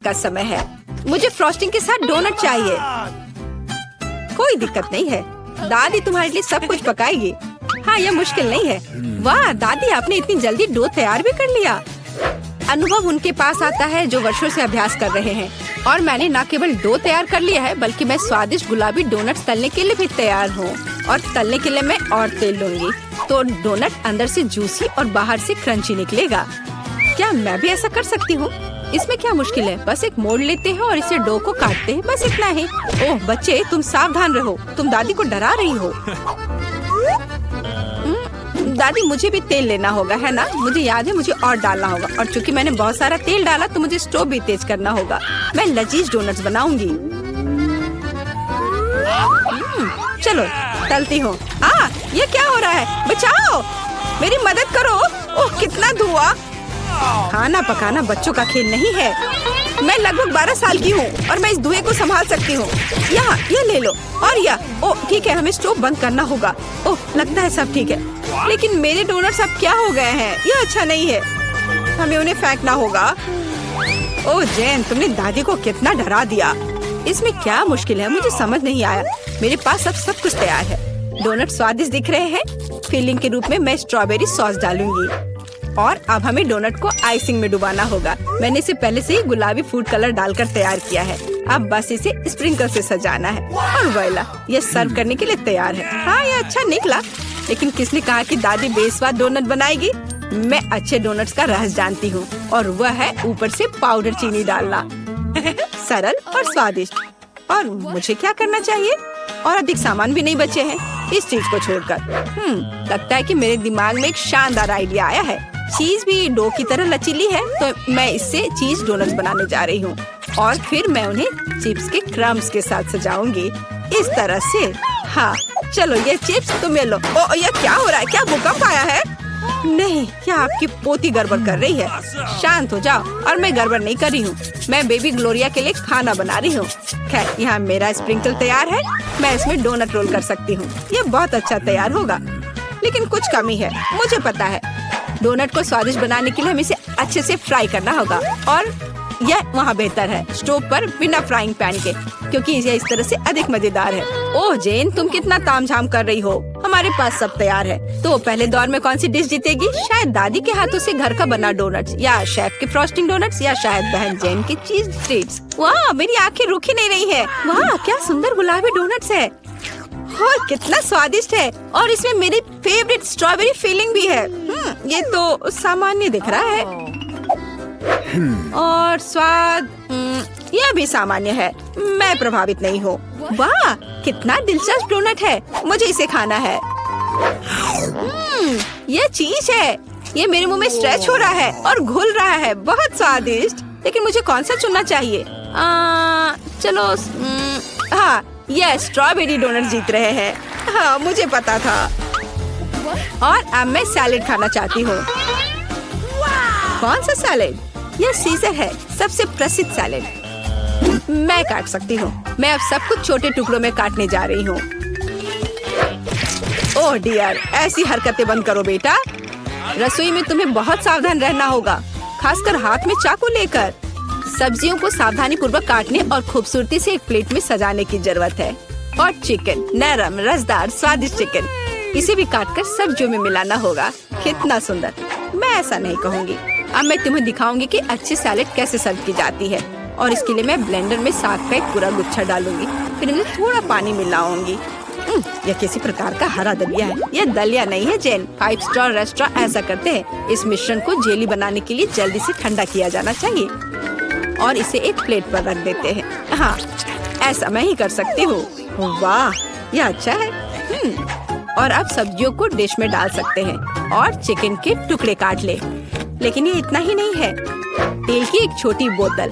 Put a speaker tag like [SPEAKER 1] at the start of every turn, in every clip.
[SPEAKER 1] का समय है। मुझे फ्रॉस्टिंग के साथ डोनट चाहिए। कोई दिक्कत नहीं है, दादी तुम्हारे लिए सब कुछ पकाएगी। हाँ, यह मुश्किल नहीं है। वाह दादी, आपने इतनी जल्दी डो तैयार भी कर लिया। अनुभव उनके पास आता है जो वर्षों से अभ्यास कर रहे हैं। और मैंने न केवल डो तैयार कर लिया है, बल्कि मैं स्वादिष्ट गुलाबी डोनट्स तलने के लिए भी तैयार हूँ। और तलने के लिए मैं और तेल लूंगी, तो डोनट अंदर से जूसी और बाहर से क्रंची निकलेगा। क्या मैं भी ऐसा कर सकती हूँ? इसमें क्या मुश्किल है? बस एक मोड़ लेते हैं और इसे डो को काटते हैं, बस इतना ही। ओह बच्चे, तुम सावधान रहो, तुम दादी को डरा रही हो। दादी, मुझे भी तेल लेना होगा, है ना? मुझे याद है, मुझे और डालना होगा। और चूंकि मैंने बहुत सारा तेल डाला, तो मुझे स्टोव भी तेज करना होगा। मैं लजीज डोनट्स बनाऊंगी। चलो तलती हूँ। ये क्या हो रहा है? बचाओ, मेरी मदद करो। ओह कितना धुआं! खाना पकाना बच्चों का खेल नहीं है। मैं लगभग 12 साल की हूँ और मैं इस धुएं को संभाल सकती हूँ। यहाँ ये ले लो। और यह ओह ठीक है, हमें स्टोव बंद करना होगा। ओह लगता है सब ठीक है, लेकिन मेरे डोनट्स अब क्या हो गए हैं? यह अच्छा नहीं है, हमें उन्हें फेंकना होगा। ओह जेन, तुमने दादी को कितना डरा दिया। इसमें क्या मुश्किल है? मुझे समझ नहीं आया। मेरे पास अब सब कुछ तैयार है। डोनट स्वादिष्ट दिख रहे हैं। फिलिंग के रूप में मैं स्ट्रॉबेरी सॉस डालूंगी। और अब हमें डोनट को आइसिंग में डुबाना होगा। मैंने इसे पहले से ही गुलाबी फूड कलर डालकर तैयार किया है। अब बस इसे स्प्रिंकल से सजाना है। और वोइला, ये सर्व करने के लिए तैयार है। हाँ, ये अच्छा निकला। लेकिन किसने कहा कि दादी बेस्वाद डोनट बनाएगी? मैं अच्छे डोनट्स का रहस्य जानती हूँ, और वह है ऊपर से पाउडर चीनी डालना। सरल और स्वादिष्ट। और मुझे क्या करना चाहिए? और अधिक सामान भी नहीं बचे हैं इस चीज को छोड़कर। लगता है कि मेरे दिमाग में एक शानदार आइडिया आया है। चीज भी डो की तरह लचीली है, तो मैं इससे चीज डोनट्स बनाने जा रही हूँ। और फिर मैं उन्हें चिप्स के क्रम्स के साथ सजाऊंगी, इस तरह से। हाँ चलो, ये चिप्स तुम्हें लो। ओ ये क्या हो रहा है? क्या भूकंप आया है? नहीं, क्या आपकी पोती गड़बड़ कर रही है? शांत हो जाओ। और मैं गड़बड़ नहीं कर रही हूँ, मैं बेबी ग्लोरिया के लिए खाना बना रही हूँ। खैर, यहाँ मेरा स्प्रिंकल तैयार है। मैं इसमें डोनट रोल कर सकती हूँ। ये बहुत अच्छा तैयार होगा, लेकिन कुछ कमी है, मुझे पता है। डोनट को स्वादिष्ट बनाने के लिए हमें इसे अच्छे से फ्राई करना होगा। और यह वहाँ बेहतर है स्टोव पर बिना फ्राइंग पैन के, क्योंकि यह इस तरह से अधिक मजेदार है। ओह जेन, तुम कितना तामझाम कर रही हो। हमारे पास सब तैयार है। तो पहले दौर में कौन सी डिश जीतेगी? शायद दादी के हाथों से घर का बना डोनट्स, या शेफ के फ्रॉस्टिंग डोनट्स, या शायद बहन जेन के चीज ट्रीट्स। वाह, मेरी आंखें रुक ही नहीं रही है। वाह, क्या सुंदर गुलाबी डोनट्स है। और कितना स्वादिष्ट है। और इसमें मेरी फेवरेट स्ट्रॉबेरी फिलिंग भी है। ये तो सामान्य दिख रहा है। और स्वाद यह भी सामान्य है। मैं प्रभावित नहीं हूँ। वाह, कितना दिलचस्प डोनट है। मुझे इसे खाना है। यह चीज है। ये मेरे मुंह में स्ट्रेच हो रहा है और घुल रहा है। बहुत स्वादिष्ट। लेकिन मुझे कौन सा चुनना चाहिए? चलो, हाँ, यह स्ट्रॉबेरी डोनट जीत रहे हैं। हाँ, मुझे पता था। और अब मैं सैलेड खाना चाहती हूँ। कौन सा सैलेड? यह सीजर है, सबसे प्रसिद्ध सैलेड। मैं काट सकती हूँ। मैं अब सब कुछ छोटे टुकड़ों में काटने जा रही हूँ। ओह डियर, ऐसी हरकतें बंद करो बेटा। रसोई में तुम्हें बहुत सावधान रहना होगा, खासकर हाथ में चाकू लेकर। सब्जियों को सावधानी पूर्वक काटने और खूबसूरती से एक प्लेट में सजाने की जरूरत है। और चिकन, नरम रसदार स्वादिष्ट चिकन, इसे भी काटकर सब्जियों में मिलाना होगा। कितना सुंदर। मैं ऐसा नहीं कहूँगी। अब मैं तुम्हें दिखाऊंगी कि अच्छी सैलेड कैसे सर्व की जाती है। और इसके लिए मैं ब्लेंडर में 7 का एक पूरा गुच्छा डालूंगी। फिर इनमें थोड़ा पानी मिलाऊंगी। यह किसी प्रकार का हरा दलिया है। यह दलिया नहीं है जेन। 5 स्टार रेस्टोरेंट ऐसा करते हैं। इस मिश्रण को जेली बनाने के लिए जल्दी से ठंडा किया जाना चाहिए और इसे एक प्लेट पर रख देते हैं। हाँ, ऐसा मैं ही कर सकती हूँ। वाह, यह अच्छा है। और अब सब्जियों को डिश में डाल सकते हैं और चिकन के टुकड़े काट ले। लेकिन ये इतना ही नहीं है। तेल की एक छोटी बोतल।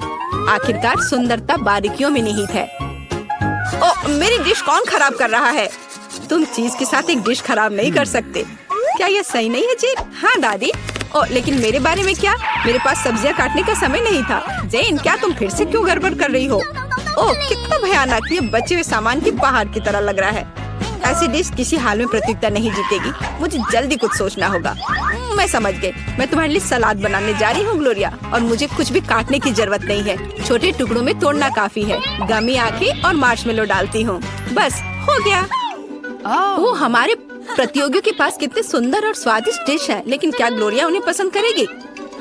[SPEAKER 1] आखिरकार सुंदरता बारीकियों में निहित है। ओ, मेरी डिश कौन खराब कर रहा है? तुम चीज के साथ एक डिश खराब नहीं कर सकते। क्या यह सही नहीं है जेन? हाँ दादी। ओ, लेकिन मेरे बारे में क्या? मेरे पास सब्जियां काटने का समय नहीं था। जेन, क्या तुम फिर से क्यों गड़बड़ कर रही हो? ओह, कितना भयानक। ये बचे हुए सामान की पहाड़ की तरह लग रहा है। ऐसी डिश किसी हाल में प्रतियोगिता नहीं जीतेगी। मुझे जल्दी कुछ सोचना होगा। मैं समझ गई। मैं तुम्हारे लिए सलाद बनाने जा रही हूँ ग्लोरिया, और मुझे कुछ भी काटने की जरूरत नहीं है। छोटे टुकड़ों में तोड़ना काफी है। गमी आंखें और मार्शमेलो डालती हूँ। बस हो गया। ओह, हमारे प्रतियोगियों के पास कितने सुंदर और स्वादिष्ट डिश है, लेकिन क्या ग्लोरिया उन्हें पसंद करेगी?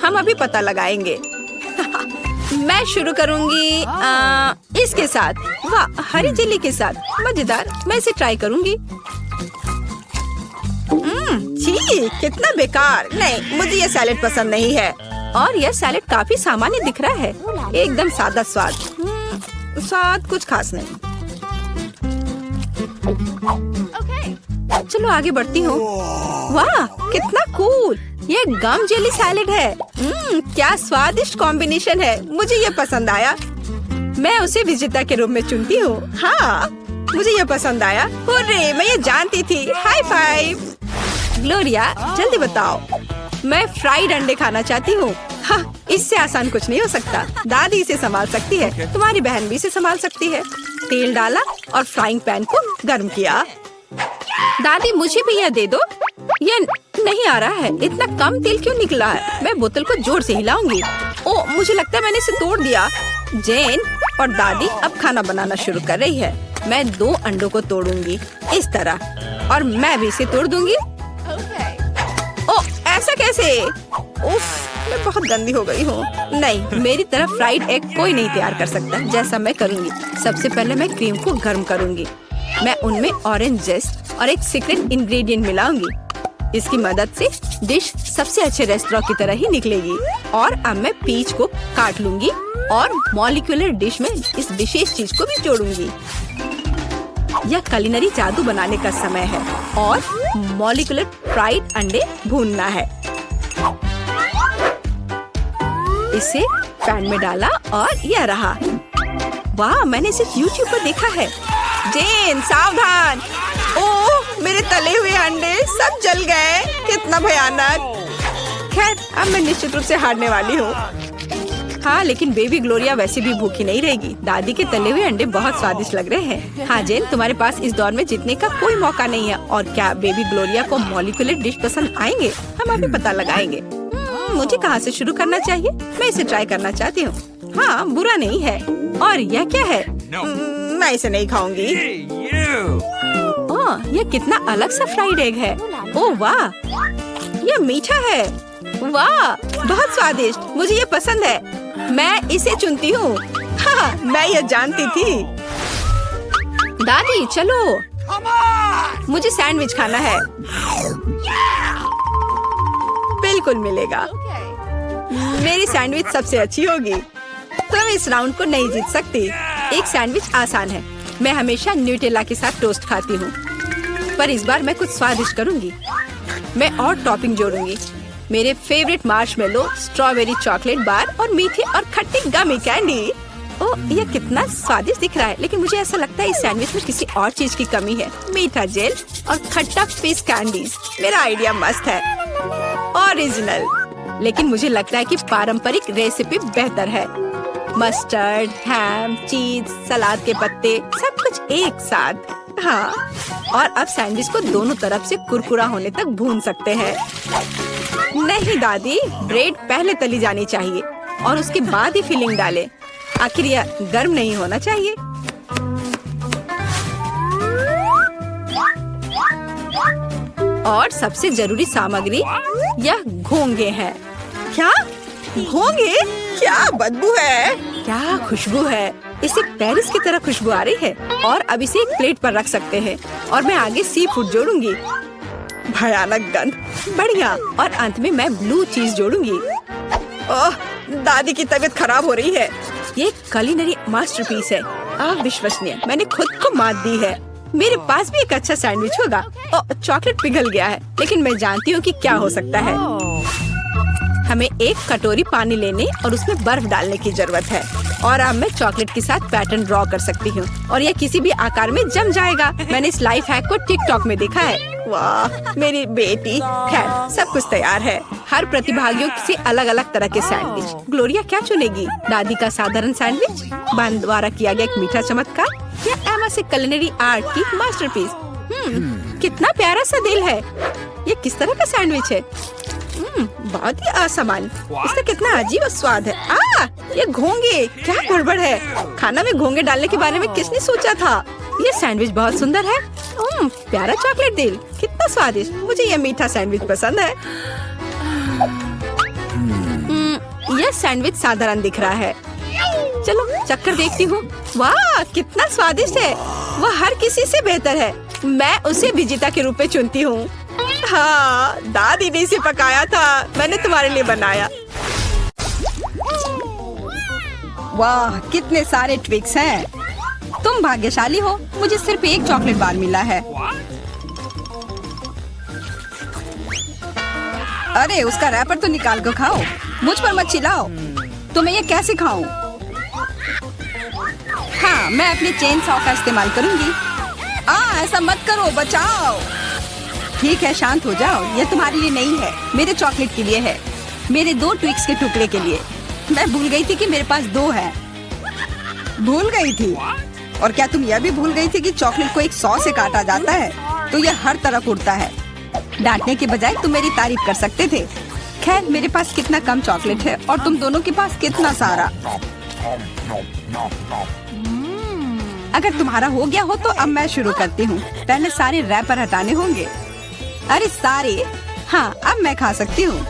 [SPEAKER 1] हम अभी पता लगाएंगे। मैं शुरू करूंगी इसके साथ। वाह, हरी चिल्ली के साथ, मजेदार। मैं इसे ट्राई करूंगी। छी, कितना बेकार। नहीं, मुझे ये सैलेड पसंद नहीं है। और यह सैलेड काफी सामान्य दिख रहा है। एकदम सादा स्वाद। स्वाद कुछ खास नहीं। चलो आगे बढ़ती हूँ। वाह, कितना कूल। ये गम जेली सैलेड है। क्या स्वादिष्ट कॉम्बिनेशन है। मुझे ये पसंद आया। मैं उसे विजेता के रूप में चुनती हूँ। हाँ, मुझे ये पसंद आया। हुर्रे, मैं ये जानती थी। High five. ग्लोरिया, जल्दी बताओ। मैं फ्राइड अंडे खाना चाहती हूँ। हाँ, इससे आसान कुछ नहीं हो सकता। दादी इसे संभाल सकती है। तुम्हारी बहन भी इसे संभाल सकती है। तेल डाला और फ्राइंग पैन को गर्म किया। दादी, मुझे भी यह दे दो। यह नहीं आ रहा है। इतना कम तेल क्यों निकला है? मैं बोतल को जोर से हिलाऊंगी। ओह, मुझे लगता है मैंने इसे तोड़ दिया। जेन और दादी अब खाना बनाना शुरू कर रही है। मैं 2 अंडों को तोड़ूंगी इस तरह, और मैं भी इसे तोड़ दूंगी। ओह, ऐसा कैसे? उफ, मैं बहुत गंदी हो गई हूँ। नहीं, मेरी तरफ फ्राइड एग कोई नहीं तैयार कर सकता। जैसा मैं करूँगी, सबसे पहले मैं क्रीम को गर्म करूँगी। मैं उनमें ऑरेंज जेस्ट और एक सीक्रेट इंग्रेडिएंट मिलाऊंगी। इसकी मदद से डिश सबसे अच्छे रेस्टोरेंट की तरह ही निकलेगी। और अब मैं पीच को काट लूंगी और मॉलिक्यूलर डिश में इस विशेष चीज को भी जोड़ूंगी। यह कुलिनरी जादू बनाने का समय है और मॉलिक्यूलर फ्राइड अंडे भूनना है। इसे पैन में डाला और यह रहा। वाह, मैंने इसे YouTube पर देखा है। जेन, सावधान। ओह, मेरे तले हुए अंडे सब जल गए। कितना भयानक। खैर, अब मैं निश्चित रूप से हारने वाली हूँ। हाँ, लेकिन बेबी ग्लोरिया वैसे भी भूखी नहीं रहेगी। दादी के तले हुए अंडे बहुत स्वादिष्ट लग रहे हैं। हाँ जेन, तुम्हारे पास इस दौर में जीतने का कोई मौका नहीं है। और क्या बेबी ग्लोरिया को मॉलिक्यूलर डिश पसंद आएंगे? हम अभी पता लगाएंगे। मुझे कहाँ से शुरू करना चाहिए? मैं इसे ट्राई करना चाहती हूँ। हाँ, बुरा नहीं है। और यह क्या है? मैं इसे नहीं खाऊंगी। ओह, यह कितना अलग सा फ्राइड एग है। ओह वाह, यह मीठा है। वाह, बहुत स्वादिष्ट। मुझे ये पसंद है। मैं इसे चुनती हूँ। हाँ, मैं यह जानती थी। दादी, चलो, मुझे सैंडविच खाना है। बिल्कुल मिलेगा। मेरी सैंडविच सबसे अच्छी होगी। तुम इस राउंड को नहीं जीत सकती। एक सैंडविच आसान है। मैं हमेशा न्यूटेला के साथ टोस्ट खाती हूँ, पर इस बार मैं कुछ स्वादिष्ट करूँगी। मैं और टॉपिंग जोड़ूंगी। मेरे favourite marshmallow, strawberry chocolate bar और मीठे और खट्टे गमी कैंडी। ओह, यह कितना स्वादिष्ट दिख रहा है, लेकिन मुझे ऐसा लगता है इस सैंडविच में किसी और चीज की कमी है। मीठा जेल और खट्टा फिश कैंडीज। मेरा आइडिया मस्त है, ओरिजिनल। लेकिन मुझे लगता है कि पारंपरिक रेसिपी बेहतर है। मस्टर्ड, हैम, चीज, सलाद के पत्ते, सब कुछ एक साथ। हाँ, और अब सैंडविच को दोनों तरफ से कुरकुरा होने तक भून सकते हैं। नहीं दादी, ब्रेड पहले तली जानी चाहिए और उसके बाद ही फिलिंग डालें। आखिर यह गर्म नहीं होना चाहिए। और सबसे जरूरी सामग्री यह घोंगे हैं। क्या घोंगे? क्या बदबू है। क्या खुशबू है। इसे पेरिस की तरह खुशबू आ रही है। और अब इसे एक प्लेट पर रख सकते हैं और मैं आगे सी फूड जोड़ूंगी। भयानक गंध। बढ़िया। और अंत में मैं ब्लू चीज जोड़ूंगी। ओह, दादी की तबीयत खराब हो रही है। ये कुलिनरी मास्टरपीस है। अविश्वसनीय। मैंने खुद को मात दी है। मेरे पास भी एक अच्छा सैंडविच होगा। चॉकलेट पिघल गया है, लेकिन मैं जानती हूँ कि क्या हो सकता है। हमें एक कटोरी पानी लेने और उसमें बर्फ डालने की जरूरत है। और अब मैं चॉकलेट के साथ पैटर्न ड्रॉ कर सकती हूँ और यह किसी भी आकार में जम जाएगा। मैंने इस लाइफ हैक को टिकटॉक में देखा है। वाह, मेरी बेटी। खैर, सब कुछ तैयार है। हर प्रतिभागियों से अलग अलग तरह के सैंडविच। ग्लोरिया क्या चुनेगी? दादी का साधारण सैंडविच, बहन द्वारा किया गया एक मीठा चमत्कार, या एमा से कुलिनरी आर्ट की मास्टरपीस? कितना प्यारा सा दिल है। ये किस तरह का सैंडविच है? बहुत ही असामान्य। इसका कितना अजीब स्वाद है। ये घोंगे, क्या गड़बड़ है? खाना में घोंगे डालने के बारे में किसने सोचा था? ये सैंडविच बहुत सुंदर है। प्यारा चॉकलेट दिल, कितना स्वादिष्ट। मुझे ये मीठा सैंडविच पसंद है। यह सैंडविच साधारण दिख रहा है। चलो चक्कर देखती हूँ। वाह, कितना स्वादिष्ट है। वह हर किसी से बेहतर है। मैं उसे विजेता के रूप में चुनती हूँ। हाँ, दादी ने इसे पकाया था, मैंने तुम्हारे लिए बनाया। वाह, कितने सारे ट्विक्स हैं। तुम भाग्यशाली हो, मुझे सिर्फ एक चॉकलेट बार मिला है। अरे उसका रैपर तो निकाल कर खाओ, मुझ पर मत चिल्लाओ। तुम्हें ये कैसे खाऊं? हाँ, मैं अपने चेन सॉ का इस्तेमाल करूंगी। ऐसा मत करो, बचाओ। ठीक है, शांत हो जाओ। ये तुम्हारे लिए नहीं है, मेरे चॉकलेट के लिए है। मेरे 2 ट्विक्स के टुकड़े के लिए। मैं भूल गई थी कि मेरे पास 2 है। भूल गई थी? और क्या तुम यह भी भूल गई थी कि चॉकलेट को एक सॉ से काटा जाता है तो यह हर तरफ उड़ता है? डांटने के बजाय तुम मेरी तारीफ कर सकते थे। खैर, मेरे पास कितना कम चॉकलेट है और तुम दोनों के पास कितना सारा। अगर तुम्हारा हो गया हो तो अब मैं शुरू करती हूँ। पहले सारे रैपर हटाने होंगे। अरे सारे? हाँ, अब मैं खा सकती हूँ।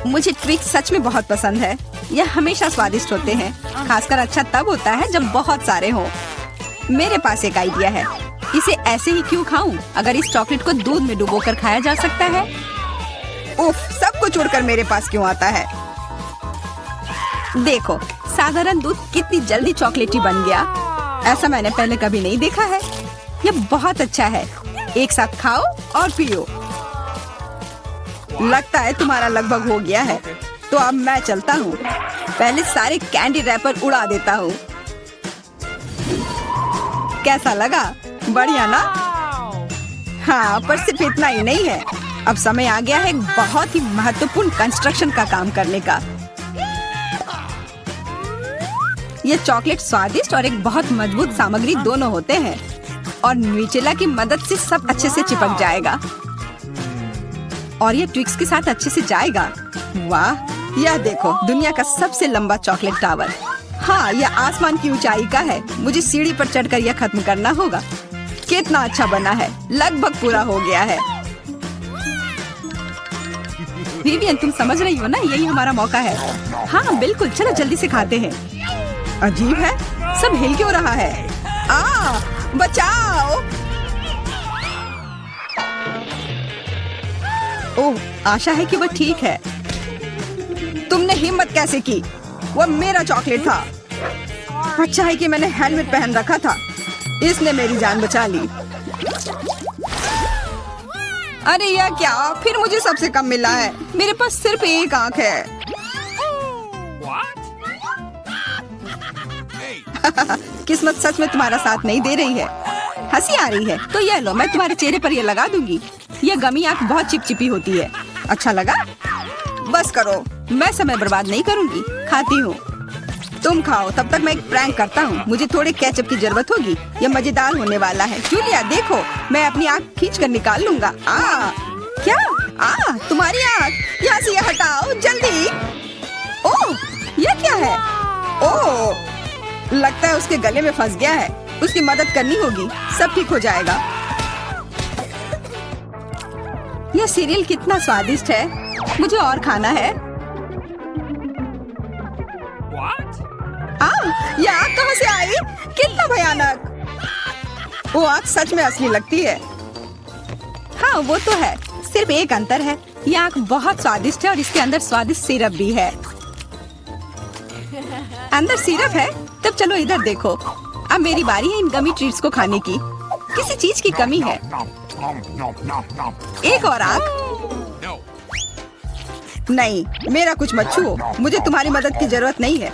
[SPEAKER 1] मुझे ट्विक्स सच में बहुत पसंद है। यह हमेशा स्वादिष्ट होते हैं। खासकर अच्छा तब होता है जब बहुत सारे हों। मेरे पास एक आइडिया है। इसे ऐसे ही क्यों खाऊं? अगर इस चॉकलेट को दूध में डुबोकर खाया जा सकता है। उफ, सब कुछ उड़कर मेरे पास क्यों आता है? देखो, साधारण दूध कितनी जल्दी चॉकलेटी बन गया। ऐसा मैंने पहले कभी नहीं देखा है। यह बहुत अच्छा है। एक साथ खाओ और पियो। लगता है तुम्हारा लगभग हो गया है, तो अब मैं चलता हूँ। पहले सारे कैंडी रैपर उड़ा देता हूँ। कैसा लगा? बढ़िया ना? हाँ, पर सिर्फ इतना ही नहीं है। अब समय आ गया है एक बहुत ही महत्वपूर्ण कंस्ट्रक्शन का काम करने का। ये चॉकलेट स्वादिष्ट और एक बहुत मजबूत सामग्री दोनों होते हैं, और न्यूटेला की मदद से सब अच्छे से चिपक जाएगा और ये ट्विक्स के साथ अच्छे से जाएगा। वाह, यह देखो, दुनिया का सबसे लंबा चॉकलेट टावर। हाँ, यह आसमान की ऊंचाई का है। मुझे सीढ़ी पर चढ़कर यह खत्म करना होगा। कितना अच्छा बना है, लगभग पूरा हो गया है। विवियन, तुम समझ रही हो ना, यही हमारा मौका है। हाँ बिल्कुल, चलो जल्दी से खाते हैं। अजीब है, सब हिल क्यों रहा है? बचाओ। ओह, आशा है कि वह ठीक है। तुमने हिम्मत कैसे की? वह मेरा चॉकलेट था। अच्छा है कि मैंने हेलमेट पहन रखा था। इसने मेरी जान बचा ली। अरे यह क्या? फिर मुझे सबसे कम मिला है। मेरे पास सिर्फ एक आंख है। किस्मत सच में तुम्हारा साथ नहीं दे रही है। हंसी आ रही है तो यह लो, मैं तुम्हारे चेहरे पर यह लगा दूंगी। यह गमी आंख बहुत चिपचिपी होती है। अच्छा लगा? बस करो, मैं समय बर्बाद नहीं करूंगी। खाती हूँ, तुम खाओ। तब तक मैं एक प्रैंक करता हूँ। मुझे थोड़े केचप की जरूरत होगी। यह मजेदार होने वाला है। जूलिया देखो, मैं अपनी आँख खींच कर निकाल लूंगा। क्या? तुम्हारी आँख? यहाँ से यह हटाओ जल्दी। ओह, यह क्या है? ओह, लगता है उसके गले में फंस गया है। उसकी मदद करनी होगी, सब ठीक हो जाएगा। यह सीरियल कितना स्वादिष्ट है। मुझे और खाना है। यह आग कहाँ से आई? कितना भयानक। वो आग सच में असली लगती है। हाँ वो तो है, सिर्फ एक अंतर है। यह आग बहुत स्वादिष्ट है और इसके अंदर स्वादिष्ट सिरप भी है। अंदर सिरप है? तब चलो इधर देखो। अब मेरी बारी है इन गमी ट्रीट्स को खाने की। किसी चीज की कमी है। एक और आग? नहीं, मेरा कुछ मत छुओ। मुझे तुम्हारी मदद की जरूरत नहीं है।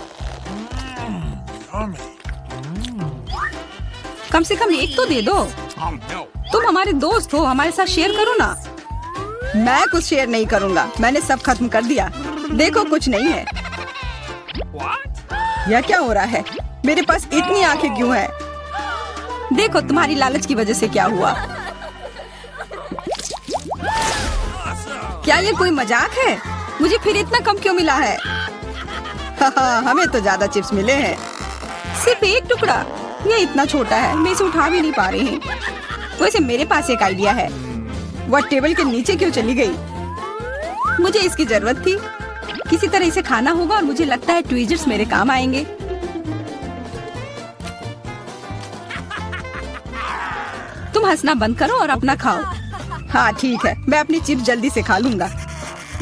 [SPEAKER 1] कम से कम एक तो दे दो। तुम हमारे दोस्त हो, हमारे साथ शेयर करो ना। मैं कुछ शेयर नहीं करूँगा। मैंने सब खत्म कर दिया। देखो, कुछ नहीं है। यह क्या हो रहा है? मेरे पास इतनी आंखें क्यों हैं? देखो तुम्हारी लालच की वजह से क्या हुआ। क्या ये कोई मजाक है? मुझे फिर इतना कम क्यों मिला है? हमें तो ज्यादा चिप्स मिले हैं। सिर्फ एक टुकड़ा? ये इतना छोटा है, मैं इसे उठा भी नहीं पा रही हूँ। वैसे मेरे पास एक आइडिया है। वह टेबल के नीचे क्यों चली गई? मुझे इसकी जरूरत थी। किसी तरह इसे खाना होगा और मुझे लगता है ट्वीजर्स मेरे काम आएंगे। तुम हंसना बंद करो और अपना खाओ। हाँ ठीक है, मैं अपनी चिप्स जल्दी से खा लूंगा।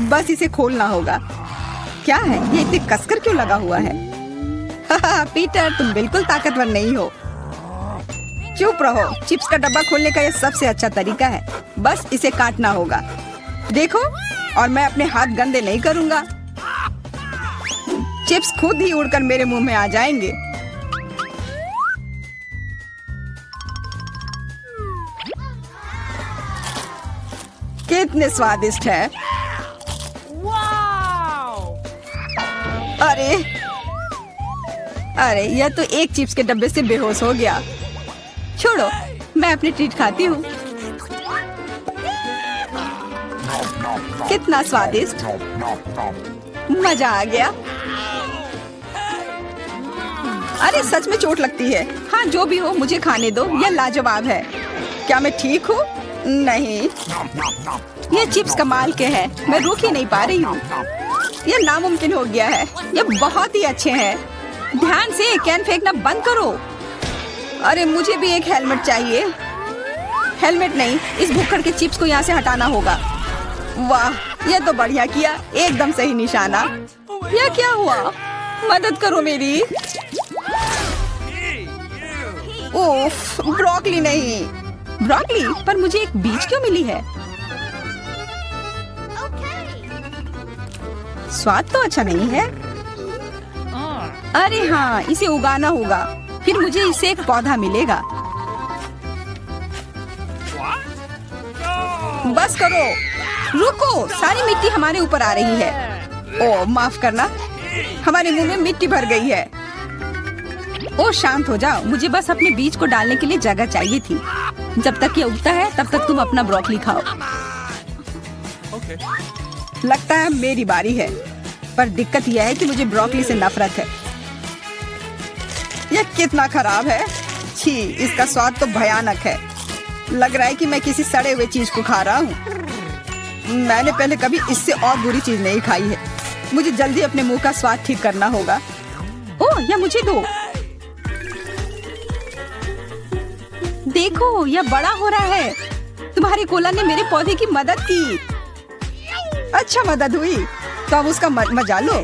[SPEAKER 1] बस इसे खोलना होगा। क्या है ये इतनी कसकर क्यों लगा हुआ है? पीटर तुम बिल्कुल ताकतवर नहीं हो। चुप रहो। चिप्स का डब्बा खोलने का यह सबसे अच्छा तरीका है। बस इसे काटना होगा। देखो, और मैं अपने हाथ गंदे नहीं करूंगा। चिप्स खुद ही उड़कर मेरे मुंह में आ जाएंगे। कितने स्वादिष्ट है। अरे अरे, यह तो एक चिप्स के डब्बे से बेहोश हो गया। छोड़ो, मैं अपनी ट्रीट खाती हूँ। कितना स्वादिष्ट, मजा आ गया। अरे सच में चोट लगती है। हाँ जो भी हो, मुझे खाने दो। यह लाजवाब है। क्या मैं ठीक हूँ? नहीं, ये चिप्स कमाल के हैं। मैं रोक ही नहीं पा रही हूँ। यह नामुमकिन हो गया है। यह बहुत ही अच्छे हैं। ध्यान से, कैन फेंकना बंद करो। अरे मुझे भी एक हेलमेट चाहिए। हेलमेट नहीं, इस भुक्कड़ के चिप्स को यहाँ से हटाना होगा। वाह, यह तो बढ़िया किया। एकदम सही निशाना। यह क्या हुआ? मदद करो मेरी। उफ, ब्रोकली नहीं। ब्रोकली? पर मुझे एक बीज क्यों मिली है? स्वाद तो अच्छा नहीं है। अरे हाँ, इसे उगाना होगा। फिर मुझे इससे एक पौधा मिलेगा। बस करो। रुको, सारी मिट्टी हमारे ऊपर आ रही है। ओह माफ करना, हमारे मुंह में मिट्टी भर गई है। ओह शांत हो जाओ। मुझे बस अपने बीज को डालने के लिए जगह चाहिए थी। जब तक ये उगता है तब तक तुम अपना ब्रोकली खाओ। लगता है मेरी बारी है, पर दिक्कत यह है कि मुझे ब्रोकली से नफरत है। यह कितना खराब है। छी, इसका स्वाद तो भयानक है। लग रहा है कि मैं किसी सड़े हुए चीज को खा रहा हूँ। मैंने पहले कभी इससे और बुरी चीज नहीं खाई है। मुझे जल्दी अपने मुंह का स्वाद ठीक करना होगा। ओह, यह मुझे दो। देखो, यह बड़ा हो रहा है। तुम्हारे कोला ने मेरे पौधे की मदद की। अच्छा मदद हुई, तो अब उसका मजा लो।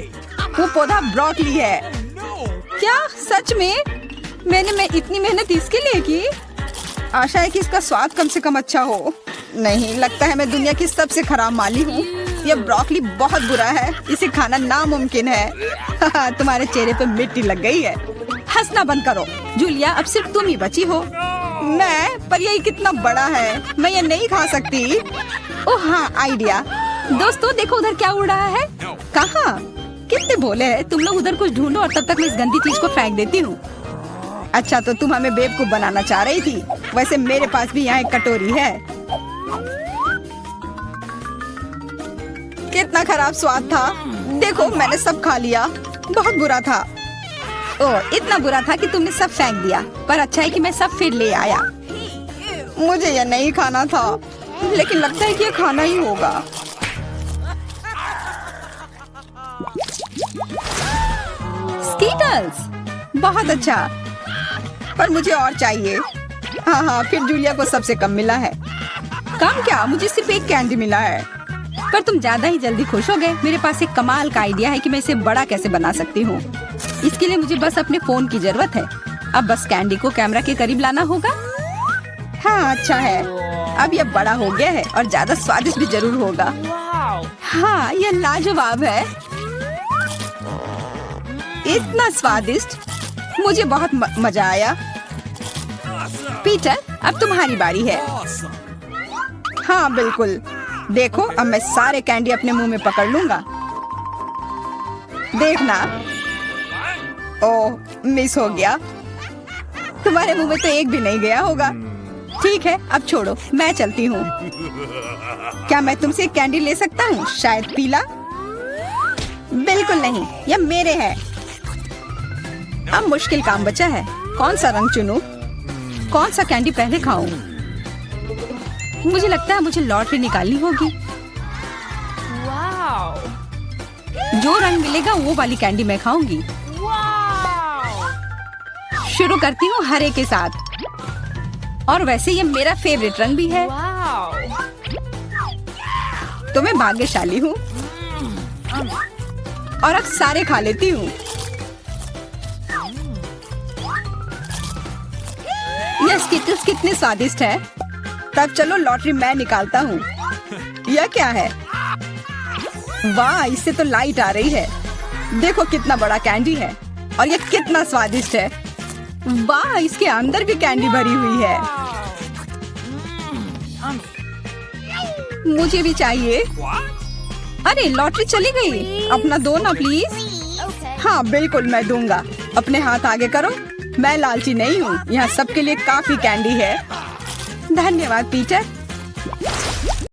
[SPEAKER 1] वो पौधा ब्रोकली है। क्या सच में? मैंने इतनी मेहनत इसके लिए की। आशा है कि इसका स्वाद कम से कम अच्छा हो। नहीं, लगता है मैं दुनिया की सबसे खराब माली हूँ। यह ब्रोकली बहुत बुरा है। इसे खाना नामुमकिन है। तुम्हारे चेहरे पे मिट्टी लग गई है। हंसना बंद करो। जूलिया, अब सिर्फ तुम ही बची हो। मैं? पर यही कितना बड़ा है, मैं ये नहीं खा सकती। ओह हाँ, आइडिया। दोस्तों देखो, उधर क्या उड़ रहा है। कहाँ? कितने भोले हैं तुम लोग। उधर कुछ ढूंढो और तब तक मैं इस गंदी चीज को फेंक देती हूँ। अच्छा, तो तुम हमें बेवकूफ बनाना चाह रही थी। वैसे मेरे पास भी यहाँ एक कटोरी है। कितना खराब स्वाद था। देखो, मैंने सब खा लिया। बहुत बुरा था। ओह, इतना बुरा था कि तुमने सब फेंक दिया। पर अच्छा है कि मैं सब फिर ले आया। मुझे यह नहीं खाना था, लेकिन लगता है कि यह खाना ही होगा। स्कीटल्स, बहुत अच्छा। पर मुझे और चाहिए। हाँ हाँ, फिर जूलिया को सबसे कम मिला है। कम क्या? मुझे सिर्फ एक कैंडी मिला है। पर तुम ज्यादा ही जल्दी खुश हो गए। मेरे पास एक कमाल का आइडिया है कि मैं इसे बड़ा कैसे बना सकती हूँ। इसके लिए मुझे बस अपने फोन की जरूरत है। अब बस कैंडी को कैमरा के करीब लाना होगा। हाँ अच्छा है, अब यह बड़ा हो गया है और ज्यादा स्वादिष्ट भी जरूर होगा। हाँ, यह लाजवाब है। इतना स्वादिष्ट, मुझे बहुत मजा आया। पीटर, अब तुम्हारी बारी है। हाँ बिल्कुल। देखो, अब मैं सारे कैंडी अपने मुंह में पकड़ लूंगा। देखना। ओह, मिस हो गया। तुम्हारे मुंह में तो एक भी नहीं गया होगा। ठीक है, अब छोड़ो, मैं चलती हूँ। क्या मैं तुमसे एक कैंडी ले सकता हूँ? शायद पीला? बिल्कुल नहीं, यह मेरे है। अब मुश्किल काम बचा है। कौन सा रंग चुनूं? कौन सा कैंडी पहले खाऊं? मुझे लगता है मुझे लॉटरी निकालनी होगी। जो रंग मिलेगा वो वाली कैंडी मैं खाऊंगी। शुरू करती हूँ हरे के साथ। और वैसे ये मेरा फेवरेट रंग भी है। तो मैं भाग्यशाली हूँ और अब सारे खा लेती हूँ। यह स्किटल्स कितने स्वादिष्ट है। तब चलो लॉटरी मैं निकालता हूँ। यह क्या है? वाह, इससे तो लाइट आ रही है। देखो कितना बड़ा कैंडी है और यह कितना स्वादिष्ट है। वाह, इसके अंदर भी कैंडी भरी हुई है। मुझे भी चाहिए। अरे लॉटरी चली गई। अपना दो ना प्लीज। हाँ बिल्कुल, मैं दूंगा। अपने हाथ आगे करो। मैं लालची नहीं हूँ। यहाँ सबके लिए काफी कैंडी है। धन्यवाद पीटर।